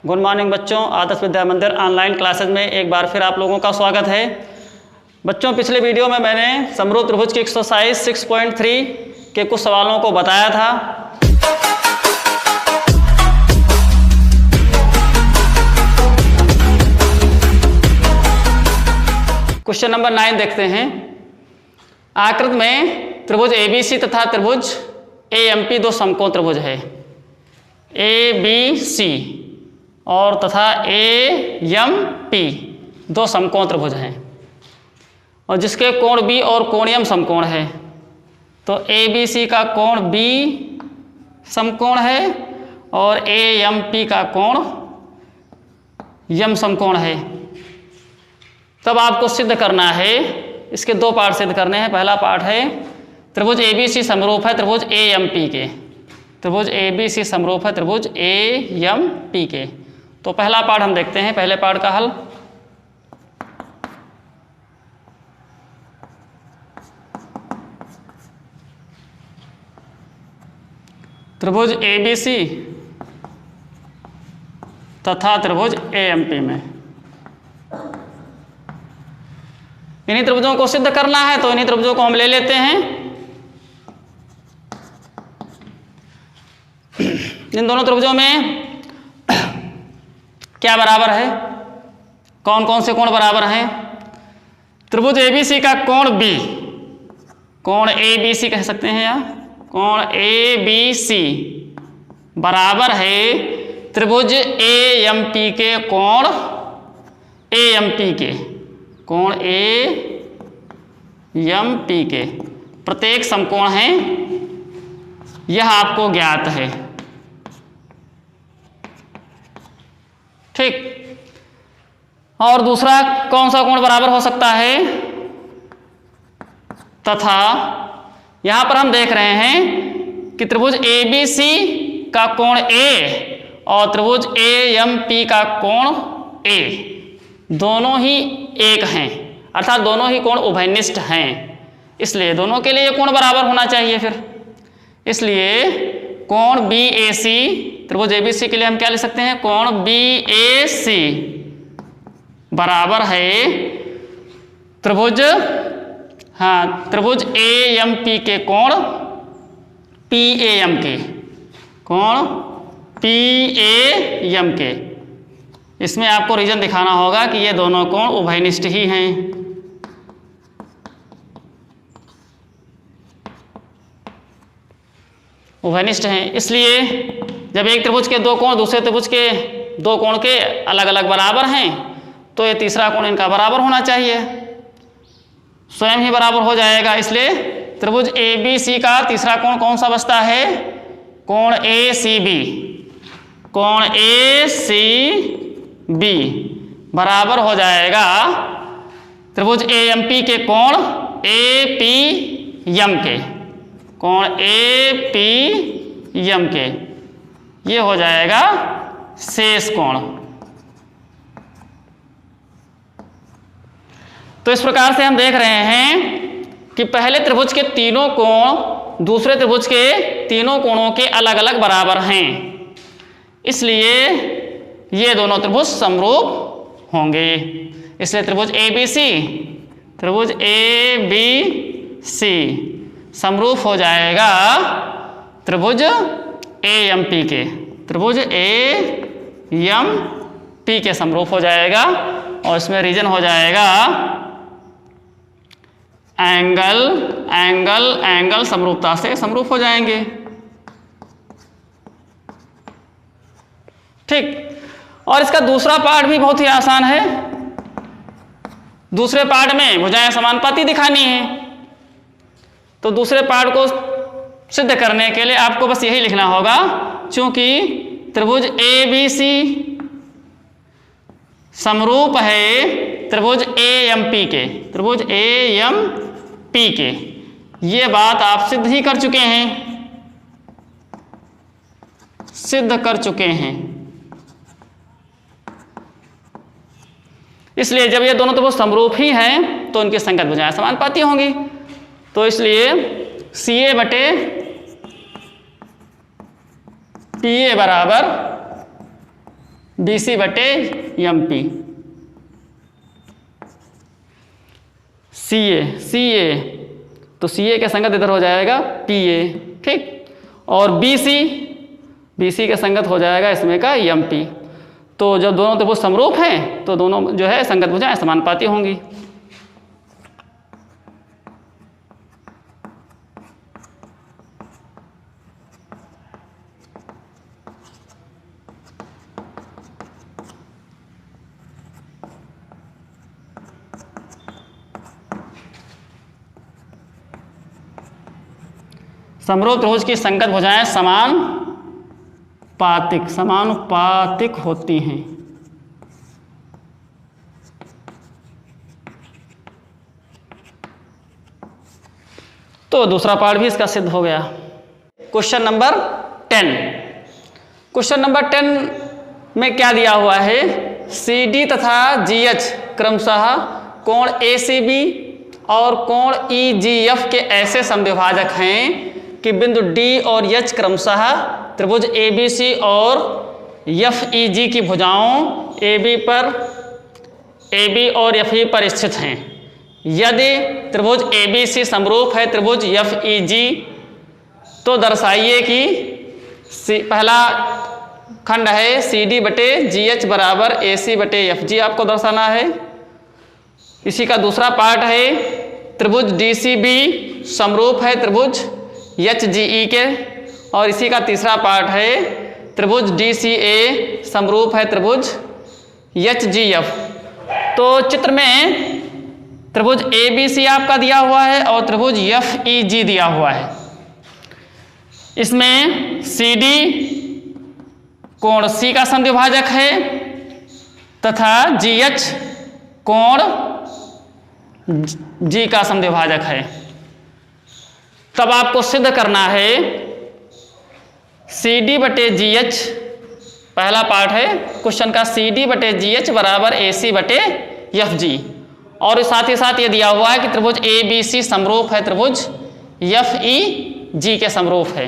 Good morning बच्चों, आदर्श विद्या मंदिर online classes में एक बार फिर आप लोगों का स्वागत है। बच्चों, पिछले वीडियो में मैंने समरूप त्रिभुज की एक्सरसाइज 6.3 के कुछ सवालों को बताया था। क्वेश्चन नंबर 9 देखते हैं। आकृति में त्रिभुज ABC तथा त्रिभुज AMP दो समकोण त्रिभुज है। ABC और तथा AMP दो समकोण त्रिभुज हैं और जिसके कोण B और कोणीय समकोण है। तो ABC का कोण B समकोण है और AMP का कोण यम समकोण है। तब आपको सिद्ध करना है, इसके दो पार्ट सिद्ध करने हैं। पहला पार्ट है त्रिभुज ABC समरूप है त्रिभुज AMP के। त्रिभुज ABC समरूप है त्रिभुज AMP के। तो पहला पार्ट हम देखते हैं। पहले पार्ट का हल। त्रिभुज ABC तथा त्रिभुज AMP में इन्हीं त्रिभुजों को सिद्ध करना है, तो इन्हीं त्रिभुजों को हम ले लेते हैं। इन दोनों त्रिभुजों में क्या बराबर है, कौन कौन से कोण बराबर हैं। त्रिभुज ABC का कोण B, कोण ABC कह सकते हैं या कोण ABC बराबर है त्रिभुज AMP के कोण AMP के। कोण AMP के प्रत्येक समकोण है, यह आपको ज्ञात है। ठीक। और दूसरा कौन सा कोण बराबर हो सकता है, तथा यहां पर हम देख रहे हैं कि त्रिभुज ABC का कोण A और त्रिभुज AMP का कोण A दोनों ही एक हैं, अर्थात दोनों ही कोण उभयनिष्ठ हैं। इसलिए दोनों के लिए कोण बराबर होना चाहिए। फिर इसलिए कोण BAC, त्रिभुज ABC के लिए हम क्या लिख सकते हैं, कोण BAC बराबर है त्रिभुज त्रिभुज AMP के कोण PAM के। कोण PAM के। इसमें आपको रीजन दिखाना होगा कि ये दोनों कोण उभयनिष्ठ ही हैं। उभयनिष्ठ हैं, इसलिए जब एक त्रिभुज के दो कोण दूसरे त्रिभुज के दो कोण के अलग अलग बराबर हैं, तो ये तीसरा कोण इनका बराबर होना चाहिए, स्वयं ही बराबर हो जाएगा। इसलिए त्रिभुज ABC का तीसरा कोण कौन सा बचता है, कोण ACB। कोण ACB बराबर हो जाएगा त्रिभुज AMP के कोण APM के। कोण APM के ये हो जाएगा शेष कोण। तो इस प्रकार से हम देख रहे हैं कि पहले त्रिभुज के तीनों कोण दूसरे त्रिभुज के तीनों कोणों के अलग अलग बराबर हैं, इसलिए ये दोनों त्रिभुज समरूप होंगे। इसलिए त्रिभुज ABC समरूप हो जाएगा त्रिभुज AMP के। त्रिभुज AMP के समरूप हो जाएगा और इसमें रीजन हो जाएगा एंगल एंगल एंगल समरूपता से समरूप हो जाएंगे। ठीक। और इसका दूसरा पार्ट भी बहुत ही आसान है। दूसरे पार्ट में भुजाएं समानुपाती दिखानी है, तो दूसरे पार्ट को सिद्ध करने के लिए आपको बस यही लिखना होगा, क्योंकि त्रिभुज ABC समरूप है त्रिभुज AMP के। त्रिभुज AMP के ये बात आप सिद्ध ही कर चुके हैं, सिद्ध कर चुके हैं। इसलिए जब ये दोनों त्रिभुज समरूप ही हैं तो इनकी संगत भुजाएं समानुपाती होंगी। तो इसलिए CA बटे PA बराबर BC बटे MP। CA तो CA के संगत इधर हो जाएगा PA, ठीक। और BC के संगत हो जाएगा इसमें का MP। तो जब दोनों त्रिभुज समरूप हैं तो दोनों जो है संगत भुजाएं समानुपाती होंगी। समरूप त्रिभुज की संगत भुजाएं समानुपातिक होती हैं। तो दूसरा पार्ट भी इसका सिद्ध हो गया। क्वेश्चन नंबर 10 में क्या दिया हुआ है? CD तथा GH क्रमशः कोण ACB और कोण EGF के ऐसे समद्विभाजक हैं कि बिंदु D और H क्रमशः त्रिभुज ABC और FEG की भुजाओं AB और FE पर स्थित हैं। यदि त्रिभुज ABC समरूप है त्रिभुज FEG तो दर्शाइए कि पहला खंड है CD बटे GH बराबर AC बटे FG, आपको दर्शाना है। इसी का दूसरा पार्ट है त्रिभुज DCB समरूप है त्रिभुज HGE के, और इसी का तीसरा पार्ट है त्रिभुज DCA समरूप है त्रिभुज HGF। तो चित्र में त्रिभुज ABC आपका दिया हुआ है और त्रिभुज FEG दिया हुआ है। इसमें CD कोण C का समद्विभाजक है तथा GH कोण G का समद्विभाजक है। तब आपको सिद्ध करना है CD बटे GH, पहला पार्ट है क्वेश्चन का, CD बटे GH बराबर AC बटे FG, और साथ ही साथ ये दिया हुआ है कि त्रिभुज ABC समरूप है त्रिभुज FEG के समरूप है।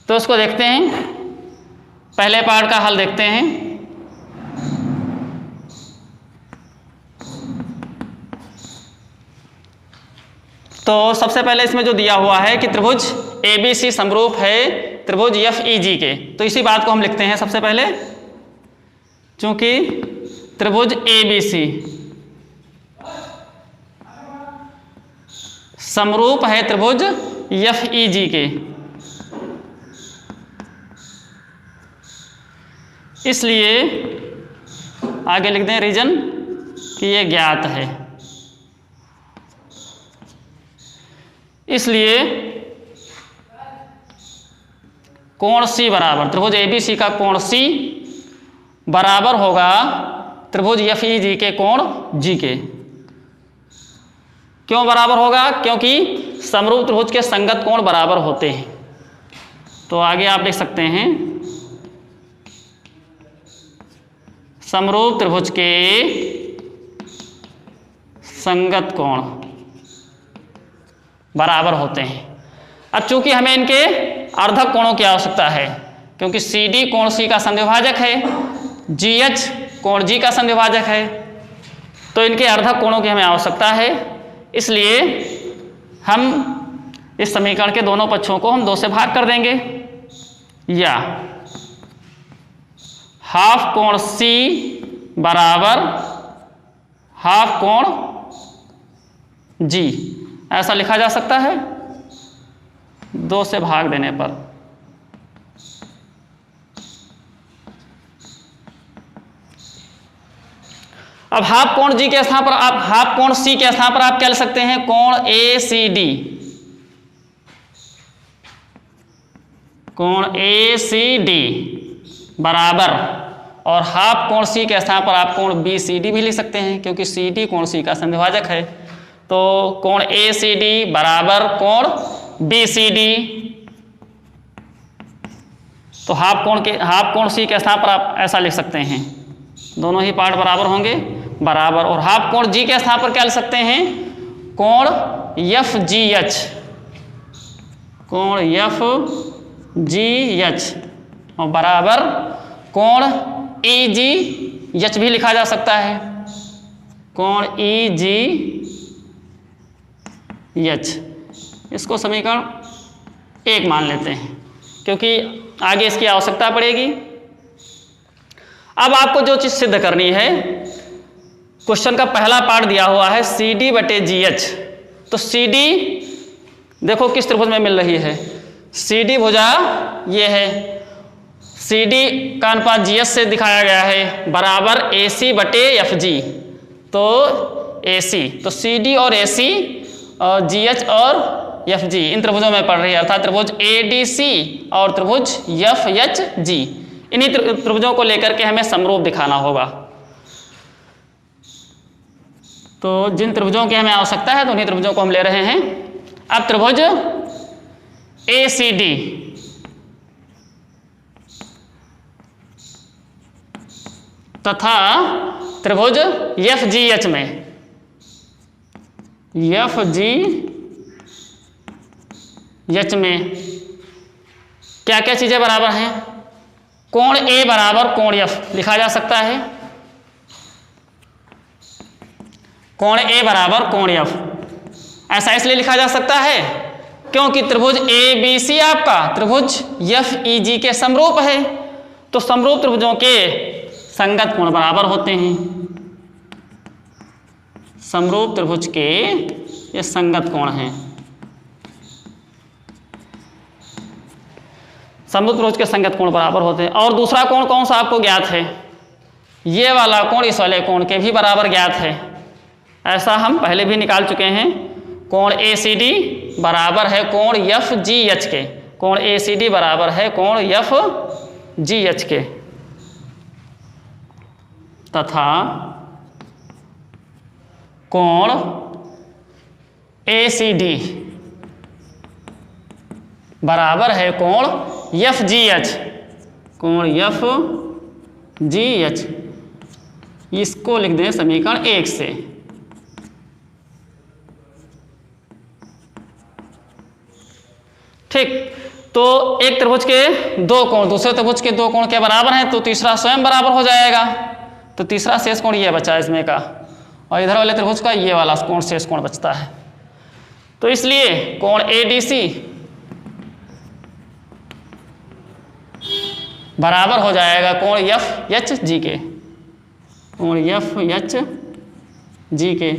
तो उसको देखते हैं, पहले पार्ट का हल देखते हैं। तो सबसे पहले इसमें जो दिया हुआ है कि त्रिभुज ABC समरूप है त्रिभुज FEG के, तो इसी बात को हम लिखते हैं सबसे पहले। चूंकि त्रिभुज ABC समरूप है त्रिभुज FEG के, इसलिए आगे लिख दें रीजन कि ये ज्ञात है। इसलिए कोण C बराबर त्रिभुज ABC का कोण C बराबर होगा त्रिभुज FEG के कोण G के। क्यों बराबर होगा? क्योंकि समरूप त्रिभुज के संगत कोण बराबर होते हैं। तो आगे आप लिख सकते हैं समरूप त्रिभुज के संगत कोण बराबर होते हैं। अब चूंकि हमें इनके अर्धक कोणों की आवश्यकता है, क्योंकि CD कोण C का समद्विभाजक है, GH कोण G का समद्विभाजक है, तो इनके अर्धक कोणों की हमें आवश्यकता है। इसलिए हम इस समीकरण के दोनों पक्षों को हम 2 से भाग कर देंगे, या हाफ कोण C बराबर हाफ कोण G, ऐसा लिखा जा सकता है 2 से भाग देने पर। अब हाफ कोण G के स्थान पर आप हाफ कोण C के स्थान पर आप क्या लिख सकते हैं? कोण ACD, कोण ACD बराबर, और हाफ कोण C के स्थान पर आप कोण BCD भी लिख सकते हैं, क्योंकि CD कोण C का समद्विभाजक है। तो कोण ACD बराबर कोण BCD, तो हाफ कोण C के स्थान पर आप ऐसा लिख सकते हैं, दोनों ही पार्ट बराबर होंगे, बराबर। और हाफ कोण G के स्थान पर क्या लिख सकते हैं? कोण FGH, कोण FGH, और बराबर कोण EGH भी लिखा जा सकता है, कोण EGH, इसको समीकरण 1 मान लेते हैं क्योंकि आगे इसकी आवश्यकता पड़ेगी। अब आपको जो चीज़ सिद्ध करनी है, क्वेश्चन का पहला पार्ट दिया हुआ है CD/GH, तो CD देखो किस त्रिभुज में मिल रही है, CD भुजा ये है, CD का अनुपात GH से दिखाया गया है बराबर AC/FG, तो AC, तो CD और AC और GH और FG इन त्रिभुजों में पड़ रही है, अर्थात त्रिभुज ADC और त्रिभुज FHG, इन्हीं त्रिभुजों को लेकर के हमें समरूप दिखाना होगा। तो जिन त्रिभुजों की हमें आवश्यकता है तो उन्हीं त्रिभुजों को हम ले रहे हैं। अब त्रिभुज ACD तथा त्रिभुज FGH में, FGH में क्या क्या चीजें बराबर हैं? कोण A बराबर कोण F लिखा जा सकता है, कोण A बराबर कोण F, ऐसा इसलिए लिखा जा सकता है क्योंकि त्रिभुज ABC आपका त्रिभुज FEG के समरूप है, तो समरूप त्रिभुजों के संगत कोण बराबर होते हैं, समरूप त्रिभुज के ये संगत कोण हैं, समरूप त्रिभुज के संगत कोण बराबर होते हैं। और दूसरा कोण कौन सा आपको ज्ञात है? ये वाला कोण इस वाले कोण के भी बराबर ज्ञात है, ऐसा हम पहले भी निकाल चुके हैं। कोण ACD बराबर है कोण FGH के, कोण ACD बराबर है कोण FGH के, तथा कोण ACD बराबर है कोण FGH, कोण FGH, इसको लिख दें समीकरण 1 से। ठीक, तो एक त्रिभुज के दो कोण दूसरे त्रिभुज के दो कोण के बराबर हैं, तो तीसरा स्वयं बराबर हो जाएगा, तो तीसरा शेष कोण ये बचा इसमें का, और इधर वाले त्रिभुज का ये वाला कोण शेष कोण बचता है। तो इसलिए कोण ADC बराबर हो जाएगा कोण FHG के, कोण FHG के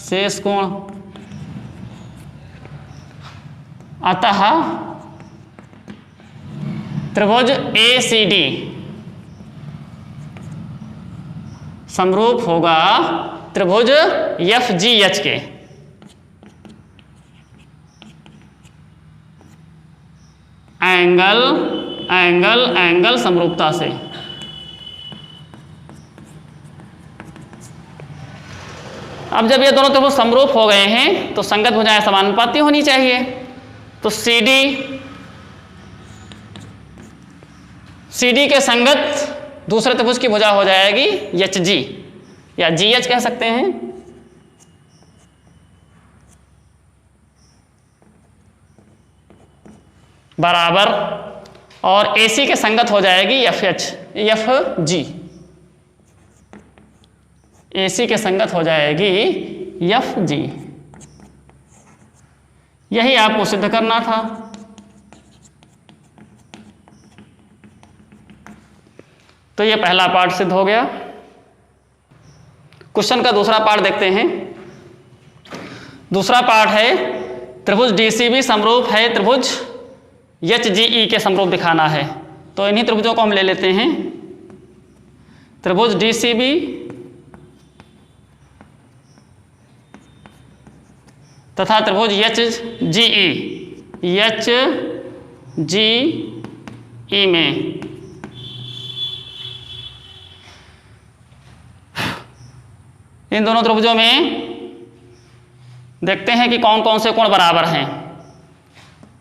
शेष कोण। अतः त्रिभुज ACD समरूप होगा त्रिभुज FGH के, एंगल समरूपता से। अब जब ये दोनों त्रिभुज समरूप हो गए हैं तो संगत भुजाएं समानुपाती होनी चाहिए, तो CD के संगत दूसरे त्रिभुज की भुजा हो जाएगी HG या GH कह सकते हैं, बराबर, और AC के संगत हो जाएगी FG, AC के संगत हो जाएगी FG। यही आपको सिद्ध करना था। तो ये पहला पार्ट सिद्ध हो गया। क्वेश्चन का दूसरा पार्ट देखते हैं। दूसरा पार्ट है त्रिभुज DCB समरूप है त्रिभुज HGE के समरूप दिखाना है, तो इन्हीं त्रिभुजों को हम ले लेते हैं। त्रिभुज DCB तथा त्रिभुज HGE में इन दोनों त्रिभुजों में देखते हैं कि कौन कौन से कोण बराबर हैं।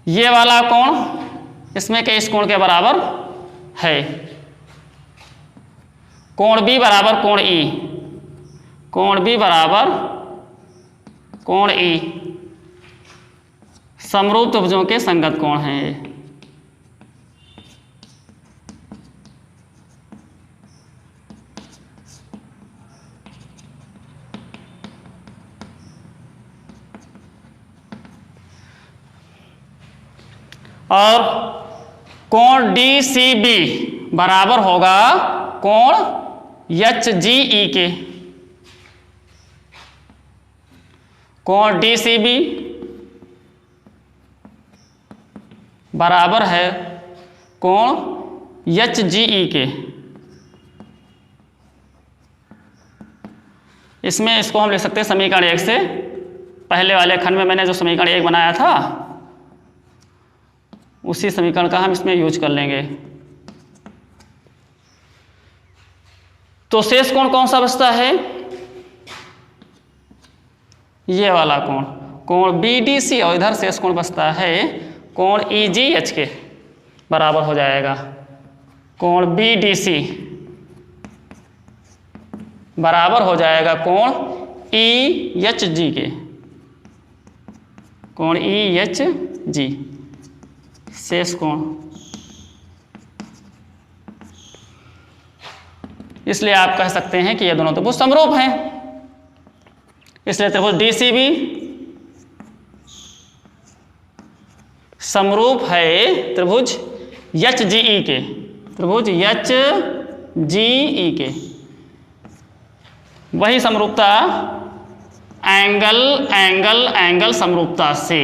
ये वाला कोण इसमें के इस कोण के बराबर है, कोण B बराबर कोण E, कोण B बराबर कोण E, समरूप त्रिभुजों के संगत कोण हैं। और कोण डी सी बी बराबर होगा कोण एच जी ई के। कोण डी सी बी बराबर है कोण एच जी ई के। इसमें इसको हम लिख सकते हैं समीकरण 1 से। पहले वाले खंड में मैंने जो समीकरण 1 बनाया था उसी समीकरण का हम इसमें यूज कर लेंगे। तो शेष कोण कौन सा बचता है? ये वाला कोण, कोण बी डी सी, और इधर शेष कोण बचता है कोण ई जी एच के बराबर हो जाएगा कोण बी डी सी बराबर हो जाएगा कोण ई एच जी के, कोण ई एच जी शेष कोण। इसलिए आप कह सकते हैं कि ये दोनों त्रिभुज समरूप हैं। इसलिए त्रिभुज डी सी बी समरूप है त्रिभुज एच जी ई के, त्रिभुज एच जी ई के। वही समरूपता एंगल एंगल एंगल समरूपता से।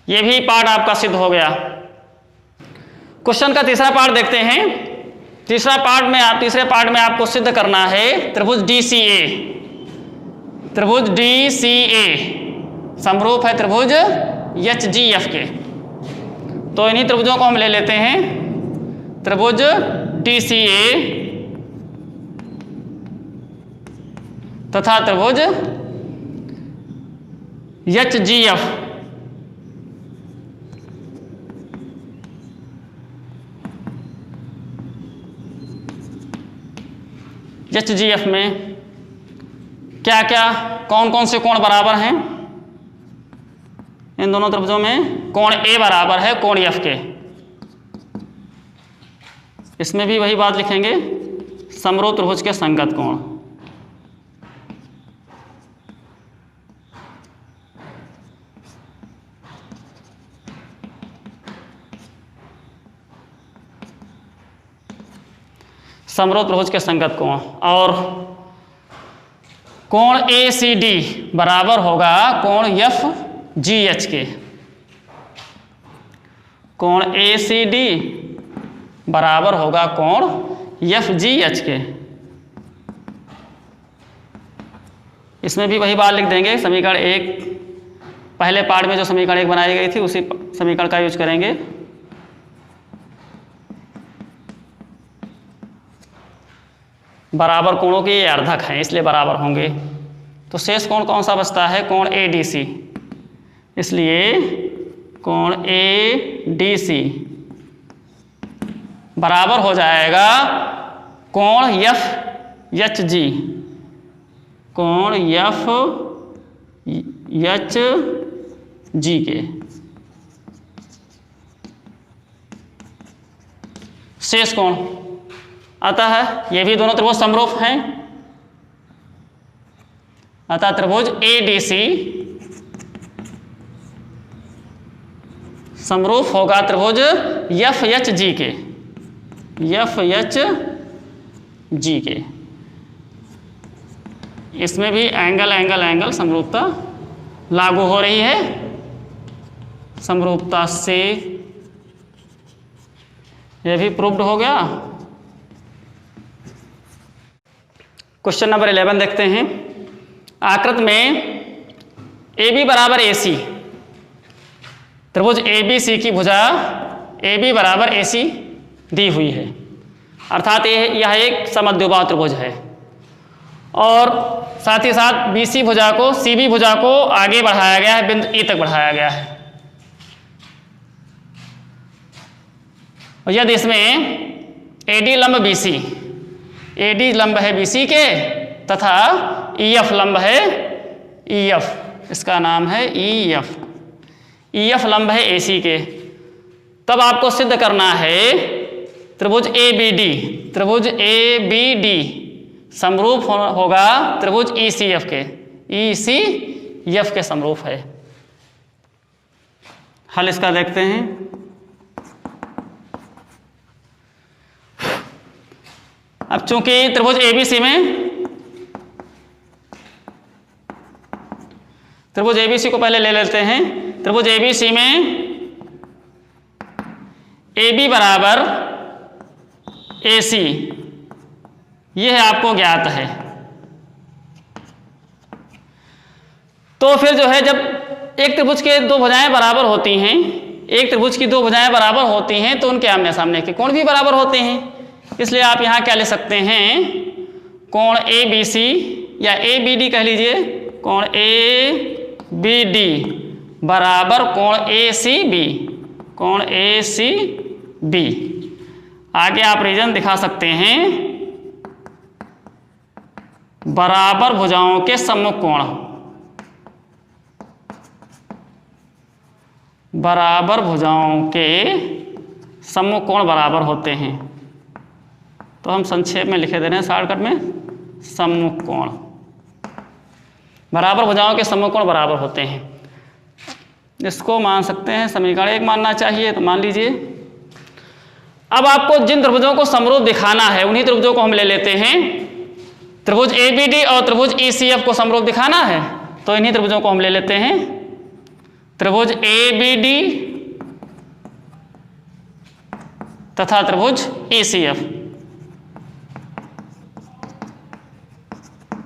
ये भी पार्ट आपका सिद्ध हो गया। क्वेश्चन का तीसरा पार्ट देखते हैं। तीसरे पार्ट में आपको सिद्ध करना है त्रिभुज डी सी ए। त्रिभुज डी सी ए समरूप है त्रिभुज एच जी एफ के। तो इन्हीं त्रिभुजों को हम ले लेते हैं। त्रिभुज डी सी ए तथा त्रिभुज H G F. H G F में क्या क्या कौन कौन से कोण बराबर हैं? इन दोनों त्रिभुजों में कोण ए बराबर है कोण एफ के। इसमें भी वही बात लिखेंगे, समरूप त्रिभुज के संगत कोण। समरूप त्रिभुज के संगत कोण। और कोण ए सी डी बराबर होगा कोण एफ जी एच के। कोण ए सी डी बराबर होगा कोण एफ जी एच के। इसमें भी वही बात लिख देंगे, समीकरण 1 पहले पार्ट में जो समीकरण 1 बनाई गई थी उसी समीकरण का यूज करेंगे। बराबर कोणों के ये अर्धक हैं इसलिए बराबर होंगे। तो शेष कोण कौन सा बचता है? कोण ए डी सी। इसलिए कोण ए डी सी बराबर हो जाएगा कोण एफ एच जी, कोण एफ एच जी के। शेष कोण अतः ये भी दोनों त्रिभुज समरूप हैं। अतः त्रिभुज ए डी सी समरूप होगा त्रिभुज एफ एच जी के, एफ एच जी के। इसमें भी एंगल एंगल एंगल समरूपता लागू हो रही है। समरूपता से यह भी प्रूव्ड हो गया। क्वेश्चन नंबर 11 देखते हैं। आकृत में ए बी बराबर ए सी, त्रिभुज ए बी सी की भुजा ए बी बराबर ए सी दी हुई है। अर्थात यह एक समद्विबाहु त्रिभुज है और साथ ही साथ बी सी भुजा को सी बी भुजा को आगे बढ़ाया गया है, बिंदु ई तक बढ़ाया गया है। और यदि इसमें ए डी लंब बी सी, ए डी लंब है बी सी के तथा ई एफ लंब है ई एफ, इसका नाम है ई एफ, ई एफ लंब है ए सी के, तब आपको सिद्ध करना है त्रिभुज ए बी डी, त्रिभुज ए बी डी समरूप होगा त्रिभुज ई सी एफ के, ई सी एफ के समरूप है। हल इसका देखते हैं। अब चूंकि त्रिभुज ABC को पहले ले लेते हैं। त्रिभुज ABC में AB बराबर AC ये है आपको ज्ञात है। तो फिर जो है जब एक त्रिभुज के दो भुजाएं बराबर होती हैं, एक त्रिभुज की दो भुजाएं बराबर होती हैं तो उनके आमने सामने के कोण भी बराबर होते हैं। इसलिए आप यहाँ क्या ले सकते हैं, कोण ABC या ABD कह लीजिए, कोण ABD बराबर कोण ACB, कोण ACB। आगे आप रीजन दिखा सकते हैं, बराबर भुजाओं के सम्मुख कोण, बराबर भुजाओं के सम्मुख कोण बराबर होते हैं। तो हम संक्षेप में लिखे दे रहे हैं शॉर्टकट में, सम्मुख कोण, बराबर भुजाओं के सम्मुख कोण बराबर होते हैं। इसको मान सकते हैं समीकरण 1 मानना चाहिए, तो मान लीजिए। अब आपको जिन त्रिभुजों को समरूप दिखाना है उन्हीं त्रिभुजों को हम ले लेते हैं। त्रिभुज ABD और त्रिभुज ECF को समरूप दिखाना है तो इन्हीं त्रिभुजों को हम ले लेते हैं। त्रिभुज ABD तथा त्रिभुज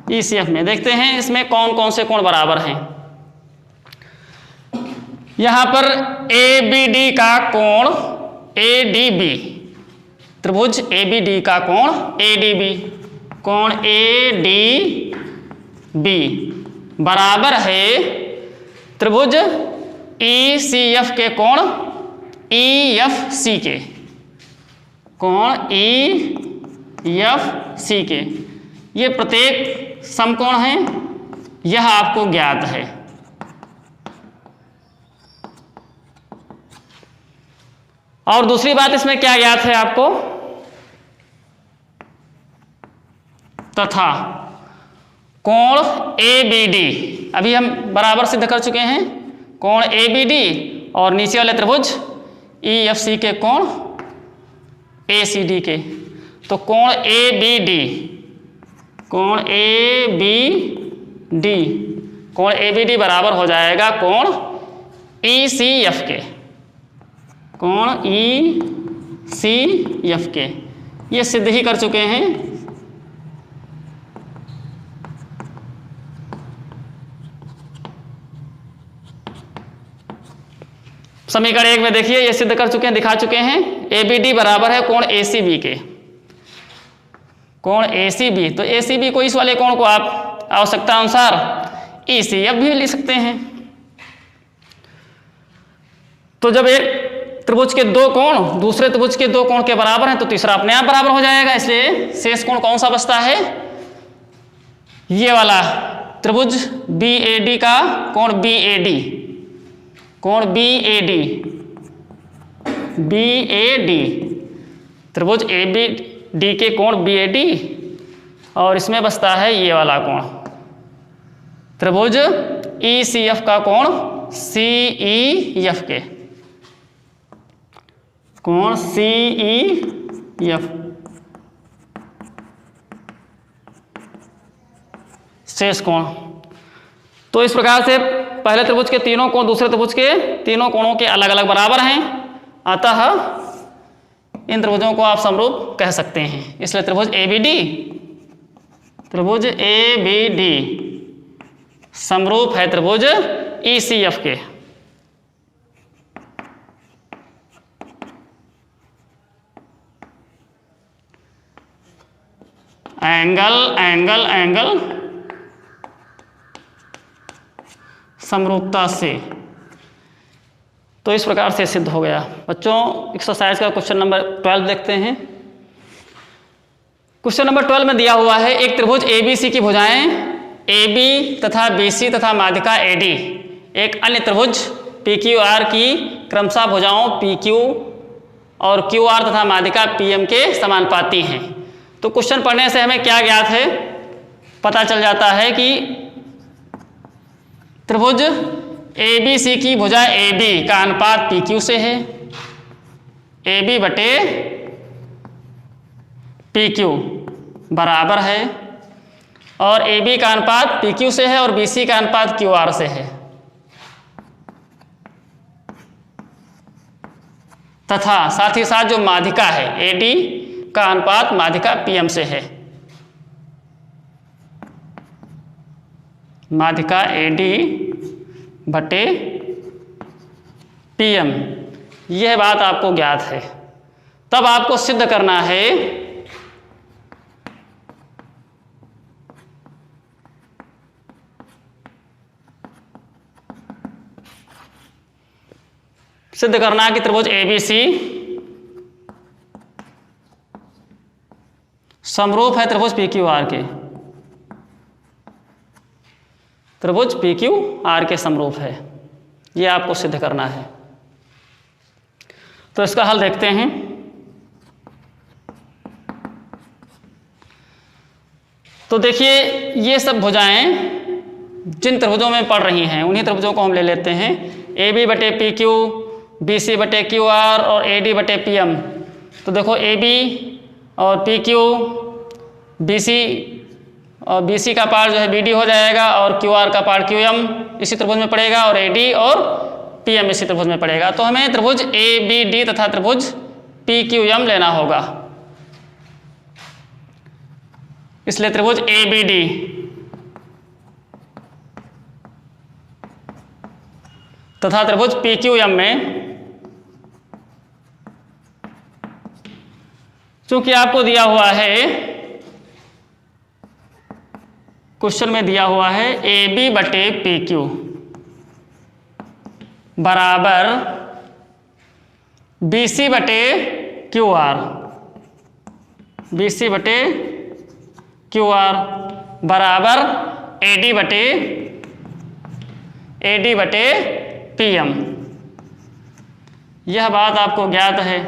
ECF में देखते हैं इसमें कौन कौन से कोण बराबर हैं। यहां पर ABD का कोण ADB, त्रिभुज ABD का कोण ADB, कोण ADB बराबर है त्रिभुज ECF के कोण EFC के, कोण EFC के। ये प्रत्येक समकोण है, यह आपको ज्ञात है। और दूसरी बात इसमें क्या ज्ञात है आपको, तथा कोण ABD अभी हम बराबर सिद्ध कर चुके हैं, कोण ABD और नीचे वाले त्रिभुज EFC के कोण ACD के। तो कोण ABD, कोण ABD, कोण ABD बराबर हो जाएगा कोण ECF के, कोण ECF के। ये सिद्ध ही कर चुके हैं। समीकरण 1 में देखिए ये सिद्ध कर चुके हैं, दिखा चुके हैं। ABD बराबर है कोण ACB के, कोण ACB। तो ACB को, इस वाले कोण को आप आवश्यकता अनुसार ECF भी लिख सकते हैं। तो जब एक त्रिभुज के दो कोण दूसरे त्रिभुज के दो कोण के बराबर हैं तो तीसरा अपने आप बराबर हो जाएगा। इसलिए शेष कोण कौन सा बचता है, ये वाला त्रिभुज BAD का कोण BAD, कोण BAD, त्रिभुज ABD के कोण BAD, और इसमें बचता है ये वाला कोण त्रिभुज ECF का कोण CEF के, कोण CEF। शेष कोण। तो इस प्रकार से पहले त्रिभुज के तीनों कोण दूसरे त्रिभुज के तीनों कोणों के अलग अलग बराबर हैं, अतः इन त्रिभुजों को आप समरूप कह सकते हैं। इसलिए त्रिभुज ABD समरूप है त्रिभुज ECF के। एंगल समरूपता से। तो इस प्रकार से सिद्ध हो गया। बच्चों एक्सरसाइज का क्वेश्चन नंबर 12 देखते हैं। क्वेश्चन नंबर 12 में दिया हुआ है एक त्रिभुज ABC की भुजाएं AB तथा BC तथा माध्यिका AD एक अन्य त्रिभुज PQR की क्रमशः भुजाओं PQ और QR तथा माध्यिका PM के समानुपाती हैं। तो क्वेश्चन पढ़ने से हमें क्या ज्ञात है, पता चल जाता है कि त्रिभुज ए बी सी की भुजा ए बी का अनुपात पी क्यू से है, ए बी बटे पी क्यू बराबर है, और ए बी का अनुपात पी क्यू से है और बी सी का अनुपात क्यू आर से है, तथा साथ ही साथ जो माध्यिका है ए डी का अनुपात माध्यिका पी एम से है। माध्यिका ए डी बटे पी एम, यह बात आपको ज्ञात है। तब आपको सिद्ध करना है कि त्रिभुज एबीसी समरूप है त्रिभुज पीक्यूआर के, त्रिभुज पीक्यूआर के समरूप है। यह आपको सिद्ध करना है। तो इसका हल देखते हैं। तो देखिए, ये सब भुजाएं जिन त्रिभुजों में पड़ रही हैं उन्हीं त्रिभुजों को हम ले लेते हैं। ए बी बटे पी क्यू, बी सी बटे क्यू आर और ए डी बटे पी एम। तो देखो ए बी और पी क्यू, बी सी और बी सी का पार्ट जो है बी डी हो जाएगा और क्यू आर का पार्ट क्यू एम इसी त्रिभुज में पड़ेगा और ए डी और पी एम इसी त्रिभुज में पड़ेगा। तो हमें त्रिभुज ए बी डी तथा त्रिभुज पी क्यू एम लेना होगा। इसलिए त्रिभुज ए बी डी तथा त्रिभुज पी क्यू एम में चूंकि आपको दिया हुआ है, क्वेश्चन में दिया हुआ है ए बी बटे पी क्यू बराबर बी सी बटे क्यू आर, बी सी बटे क्यू आर बराबर ए डी बटे पी एम। यह बात आपको ज्ञात है।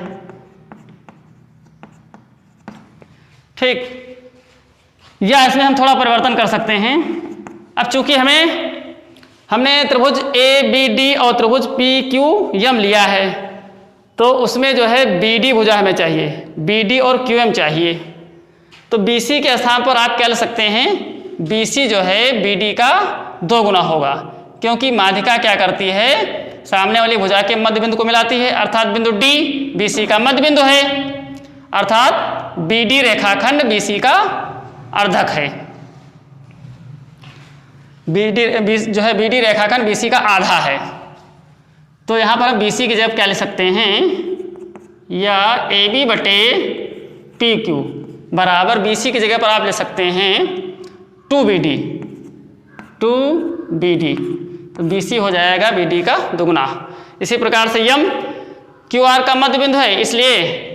ठीक, या इसमें हम थोड़ा परिवर्तन कर सकते हैं। अब चूंकि हमने त्रिभुज ए बी डी और त्रिभुज पी क्यू एम लिया है, तो उसमें जो है बी डी भुजा हमें चाहिए, बी डी और क्यू एम चाहिए। तो बी सी के स्थान पर आप क्या ले सकते हैं, बी सी जो है बी डी का 2 गुना होगा, क्योंकि माध्यिका क्या करती है, सामने वाली भुजा के मध्य बिंदु को मिलाती है, अर्थात बिंदु डी बी सी का मध्य बिंदु है, अर्थात बी डी रेखाखंड बी सी का अर्धक है। बी डी रेखाखंड बी सी का आधा है। तो यहाँ पर हम बी सी की जगह क्या ले सकते हैं, या ए बी बटे पी क्यू बराबर बी सी की जगह पर आप ले सकते हैं 2 बी डी, 2 बी डी। तो बी सी हो जाएगा बी डी का 2 गुना। इसी प्रकार से यम क्यू आर का मध्य बिंदु है, इसलिए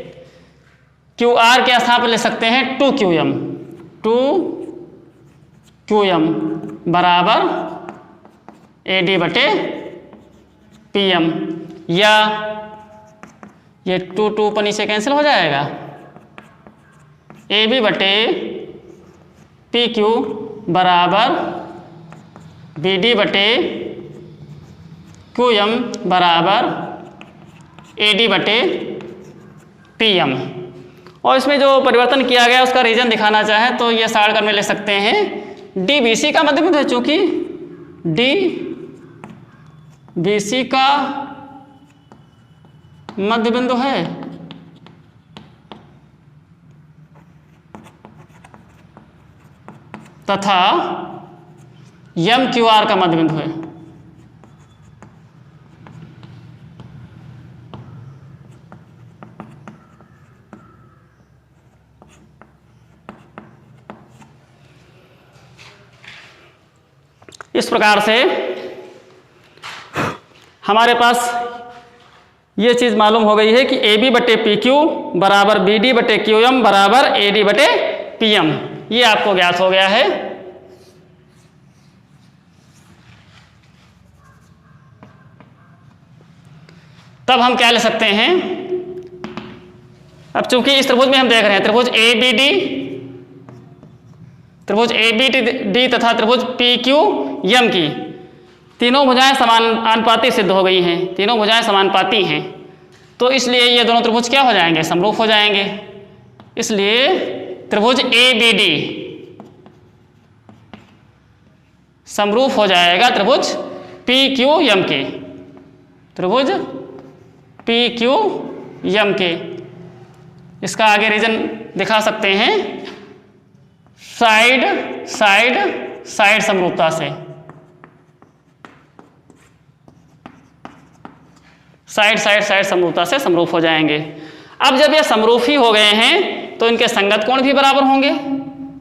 क्यू आर के स्थान पर ले सकते हैं 2 क्यू एम, 2 क्यू एम बराबर ए डी बटे पी एम, या ये 2 पर नीचे कैंसिल हो जाएगा, ए बी बटे पी क्यू बराबर बी डी बटे क्यू एम बराबर ए डी बटे पी एम। और इसमें जो परिवर्तन किया गया उसका रीजन दिखाना चाहे तो ये सारगर में ले सकते हैं, डी बी सी का मध्य बिंदु है, चूंकि डी बी सी का मध्य बिंदु है, तथा यम क्यू आर का मध्य बिंदु है। इस प्रकार से हमारे पास ये चीज़ मालूम हो गई है कि ए बी बटे पी क्यू बराबर बी डी बटे क्यू एम बराबर ए डी बटे पी एम, ये आपको ज्ञात हो गया है। तब हम क्या ले सकते हैं, अब चूंकि इस त्रिभुज में हम देख रहे हैं त्रिभुज ए बी डी तथा त्रिभुज पी क्यू एम की तीनों भुजाएं समानुपाती सिद्ध हो गई हैं, तीनों भुजाएं समानुपाती हैं, तो इसलिए ये दोनों त्रिभुज क्या हो जाएंगे, समरूप हो जाएंगे। इसलिए त्रिभुज ABD समरूप हो जाएगा त्रिभुज PQM के, त्रिभुज PQM के। इसका आगे रीजन दिखा सकते हैं, साइड साइड साइड समरूपता से, साइड साइड साइड समरूपता से समरूप हो जाएंगे। अब जब ये समरूप ही हो गए हैं तो इनके संगत कोण भी बराबर होंगे।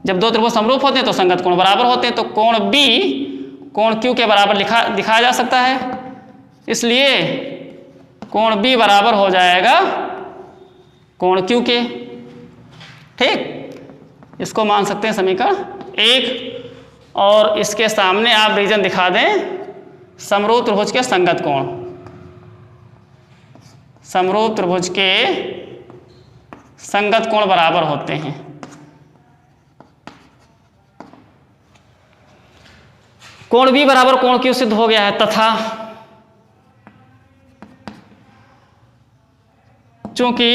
जब दो त्रिभुज समरूप होते हैं तो संगत कोण बराबर होते हैं, तो कोण B कोण Q के बराबर दिखाया जा सकता है। इसलिए कोण B बराबर हो जाएगा कोण Q के। ठीक, इसको मान सकते हैं समीकरण 1, और इसके सामने आप रीजन दिखा दें, समरूप त्रिभुज के संगत कोण, समरूप त्रिभुज के संगत कोण बराबर होते हैं। कोण B बराबर कोण Q सिद्ध हो गया है, तथा चूंकि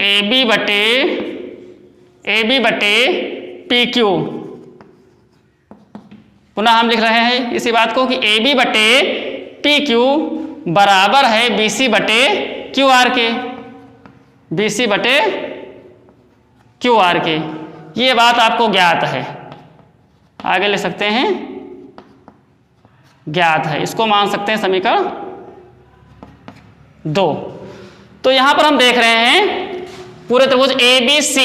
AB बटे PQ, पुनः हम लिख रहे हैं इसी बात को कि AB बटे PQ बराबर है BC बटे QR के, BC बटे QR के। ये बात आपको ज्ञात है, आगे ले सकते हैं ज्ञात है, इसको मान सकते हैं समीकरण 2। तो यहां पर हम देख रहे हैं पूरे त्रिभुज ABC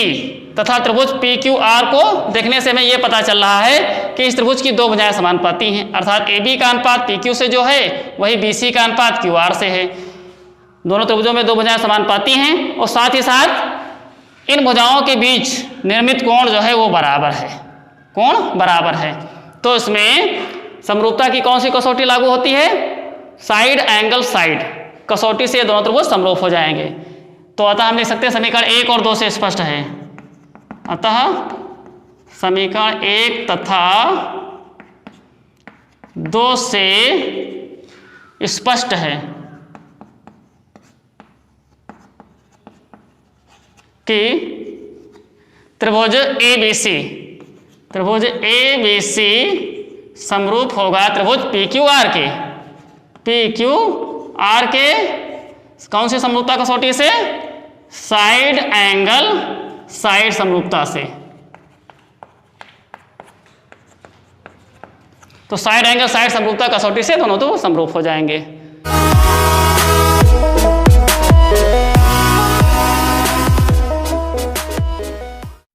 तथा त्रिभुज PQR को देखने से हमें यह पता चल रहा है कि इस त्रिभुज की दो भुजाएं समानुपाती हैं, अर्थात AB का अनुपात PQ से जो है वही BC का अनुपात QR से है। दोनों त्रिभुजों में दो भुजाएं समानुपाती हैं और साथ ही साथ इन भुजाओं के बीच निर्मित कोण जो है वो बराबर है, कोण बराबर है। तो इसमें समरूपता की कौन सी कसौटी लागू होती है, साइड एंगल साइड कसौटी से दोनों त्रिभुज समरूप हो जाएंगे। तो अतः हम लिख सकते हैं समीकरण 1 और 2 से स्पष्ट है, अतः समीकरण 1 तथा 2 से स्पष्ट है कि त्रिभुज ABC समरूप होगा त्रिभुज PQR के कौन सी समरूपता कसौटी से, साइड एंगल साइड समरूपता से। तो साइड एंगल साइड समरूपता कसौटी से दोनों तो समरूप हो जाएंगे।